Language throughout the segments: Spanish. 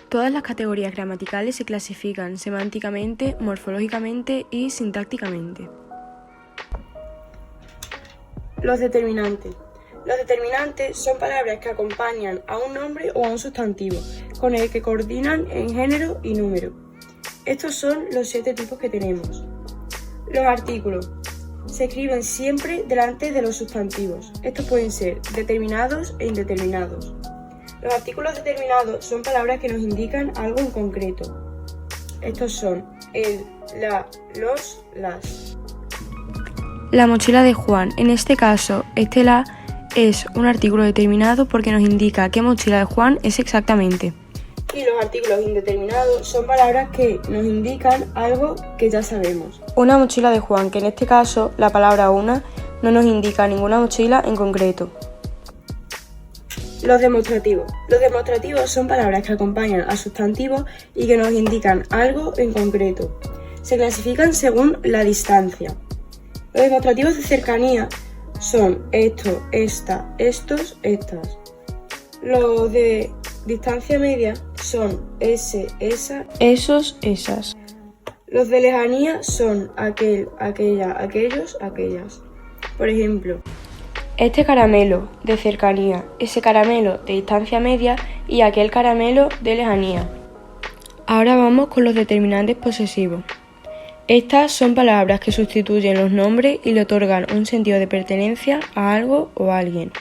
Todas las categorías gramaticales se clasifican semánticamente, morfológicamente y sintácticamente. Los determinantes. Los determinantes son palabras que acompañan a un nombre o a un sustantivo, con el que coordinan en género y número. Estos son los 7 tipos que tenemos. Los artículos. Se escriben siempre delante de los sustantivos. Estos pueden ser determinados e indeterminados. Los artículos determinados son palabras que nos indican algo en concreto. Estos son el, la, los, las. La mochila de Juan. En este caso, este la es un artículo determinado porque nos indica qué mochila de Juan es exactamente. Y los artículos indeterminados son palabras que nos indican algo que ya sabemos. Una mochila de Juan, que en este caso la palabra una no nos indica ninguna mochila en concreto. Los demostrativos. Los demostrativos son palabras que acompañan a sustantivos y que nos indican algo en concreto. Se clasifican según la distancia. Los demostrativos de cercanía son esto, esta, estos, estas. Los de distancia media son ese, esa, esos, esas. Los de lejanía son aquel, aquella, aquellos, aquellas. Por ejemplo, este caramelo de cercanía, ese caramelo de distancia media y aquel caramelo de lejanía. Ahora vamos con los determinantes posesivos. Estas son palabras que sustituyen los nombres y le otorgan un sentido de pertenencia a algo o a alguien.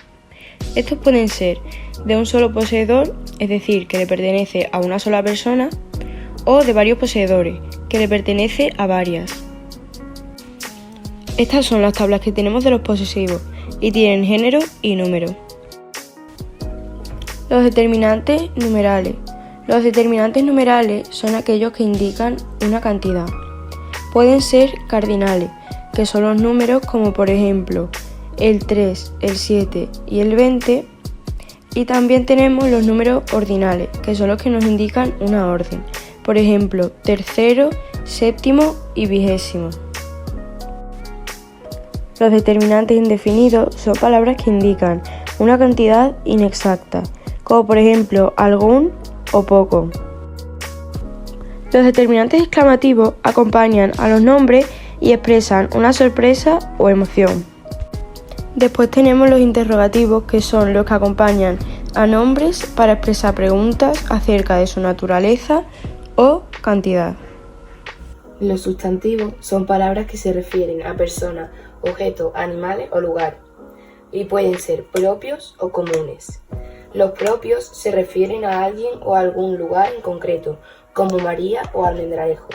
Estos pueden ser de un solo poseedor, es decir, que le pertenece a una sola persona, o de varios poseedores, que le pertenece a varias. Estas son las tablas que tenemos de los posesivos y tienen género y número. Los determinantes numerales. Los determinantes numerales son aquellos que indican una cantidad. Pueden ser cardinales, que son los números como por ejemplo el 3, el 7 y el 20, y también tenemos los números ordinales, que son los que nos indican una orden, por ejemplo, tercero, séptimo y vigésimo. Los determinantes indefinidos son palabras que indican una cantidad inexacta, como por ejemplo algún o poco. Los determinantes exclamativos acompañan a los nombres y expresan una sorpresa o emoción. Después tenemos los interrogativos, que son los que acompañan a nombres para expresar preguntas acerca de su naturaleza o cantidad. Los sustantivos son palabras que se refieren a personas, objetos, animales o lugares, y pueden ser propios o comunes. Los propios se refieren a alguien o a algún lugar en concreto, como María o Almendralejo.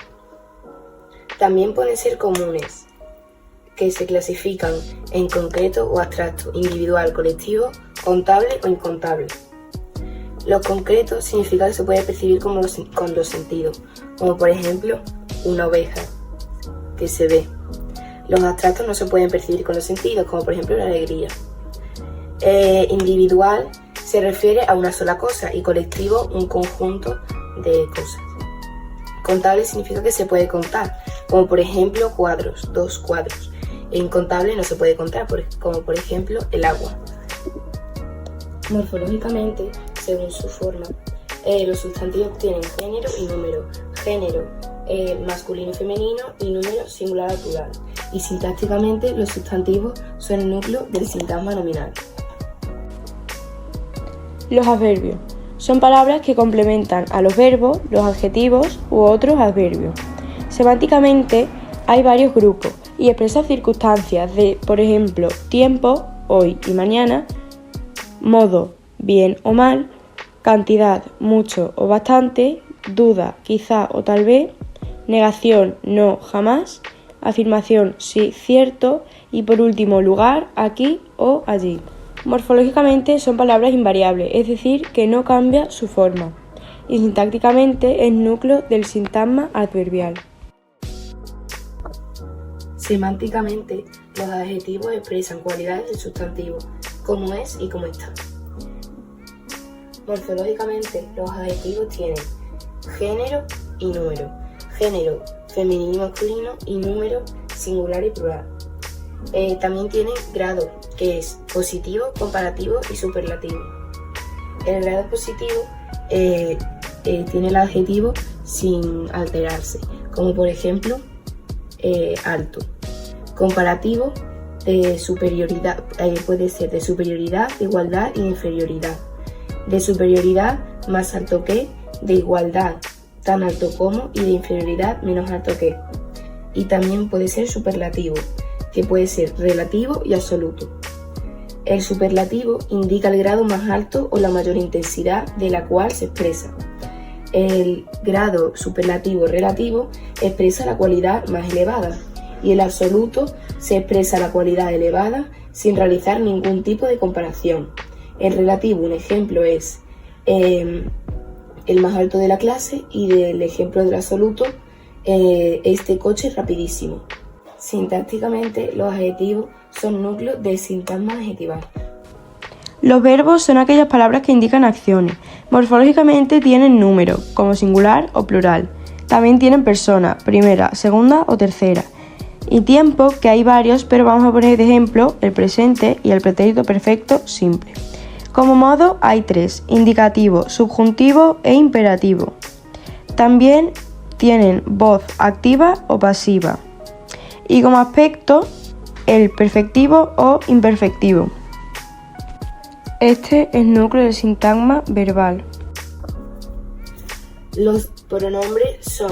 También pueden ser comunes, que se clasifican en concreto o abstracto, individual, colectivo, contable o incontable. Los concretos significa que se puede percibir con los sentidos, como por ejemplo una oveja, que se ve. Los abstractos no se pueden percibir con los sentidos, como por ejemplo la alegría. Individual se refiere a una sola cosa y colectivo un conjunto de cosas. Contable significa que se puede contar, como por ejemplo cuadros, 2 cuadros. E incontable no se puede contar, como por ejemplo el agua. Morfológicamente, según su forma, los sustantivos tienen género y número. Género masculino y femenino y número singular o plural. Y sintácticamente los sustantivos son el núcleo del sintagma nominal. Los adverbios son palabras que complementan a los verbos, los adjetivos u otros adverbios. Semánticamente hay varios grupos y expresan circunstancias de, por ejemplo, tiempo, hoy y mañana, modo, bien o mal, cantidad, mucho o bastante, duda, quizá o tal vez, negación, no, jamás, afirmación, sí, cierto y por último, lugar, aquí o allí. Morfológicamente son palabras invariables, es decir, que no cambia su forma, y sintácticamente es núcleo del sintagma adverbial. Semánticamente, los adjetivos expresan cualidades del sustantivo, como es y como está. Morfológicamente, los adjetivos tienen género y número. Género femenino y masculino y número singular y plural. También tienen grado, que es positivo, comparativo y superlativo. El grado positivo tiene el adjetivo sin alterarse, como por ejemplo alto. Comparativo de superioridad, puede ser de superioridad, de igualdad y de inferioridad. De superioridad, más alto que; de igualdad, tan alto como; y de inferioridad, menos alto que. Y también puede ser superlativo, que puede ser relativo y absoluto. El superlativo indica el grado más alto o la mayor intensidad de la cual se expresa. El grado superlativo relativo expresa la cualidad más elevada, y el absoluto se expresa la cualidad elevada sin realizar ningún tipo de comparación. El relativo, un ejemplo, es el más alto de la clase, y del ejemplo del absoluto, este coche es rapidísimo. Sintácticamente, los adjetivos son núcleos de sintagma adjetival. Los verbos son aquellas palabras que indican acciones. Morfológicamente tienen número, como singular o plural. También tienen persona, primera, segunda o tercera. Y tiempo, que hay varios, pero vamos a poner de ejemplo el presente y el pretérito perfecto simple. Como modo hay 3, indicativo, subjuntivo e imperativo. También tienen voz activa o pasiva. Y como aspecto, el perfectivo o imperfectivo. Este es el núcleo del sintagma verbal. Los pronombres son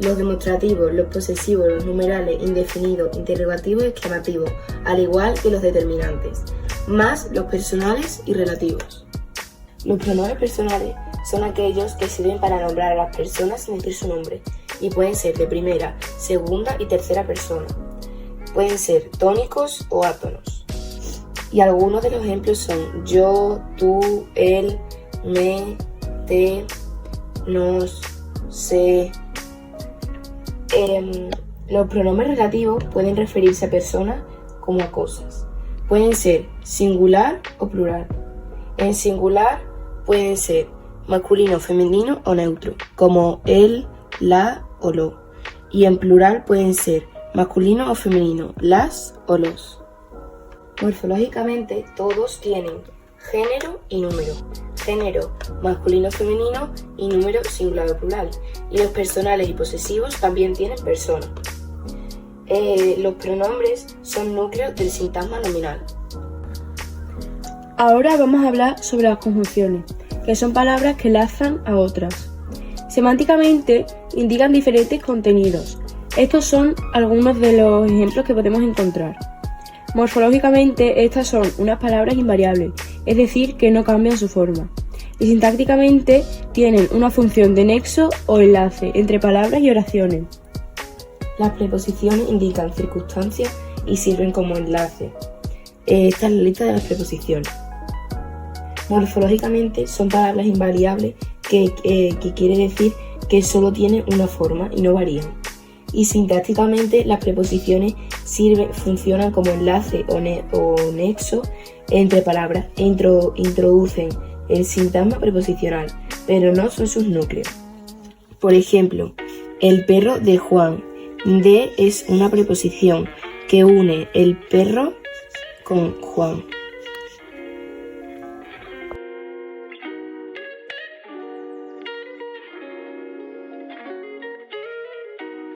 los demostrativos, los posesivos, los numerales, indefinidos, interrogativos y exclamativos, al igual que los determinantes, más los personales y relativos. Los pronombres personales son aquellos que sirven para nombrar a las personas sin decir su nombre, y pueden ser de primera, segunda y tercera persona. Pueden ser tónicos o átonos. Y algunos de los ejemplos son yo, tú, él, me, te, nos, se. Los pronombres relativos pueden referirse a personas como a cosas. Pueden ser singular o plural. En singular pueden ser masculino, femenino o neutro, como él, la o lo. Y en plural pueden ser masculino o femenino, las o los. Morfológicamente todos tienen género y número. Género masculino, femenino y número singular o plural. Y los personales y posesivos también tienen persona. Los pronombres son núcleos del sintagma nominal. Ahora vamos a hablar sobre las conjunciones, que son palabras que enlazan a otras. Semánticamente indican diferentes contenidos. Estos son algunos de los ejemplos que podemos encontrar. Morfológicamente, estas son unas palabras invariables, es decir, que no cambian su forma. Y sintácticamente tienen una función de nexo o enlace entre palabras y oraciones. Las preposiciones indican circunstancias y sirven como enlace. Esta es la lista de las preposiciones. Morfológicamente son palabras invariables que quiere decir que solo tienen una forma y no varían. Y sintácticamente las preposiciones funcionan como enlace o nexo entre palabras e introducen el sintagma preposicional, pero no son sus núcleos. Por ejemplo, el perro de Juan. De es una preposición que une el perro con Juan.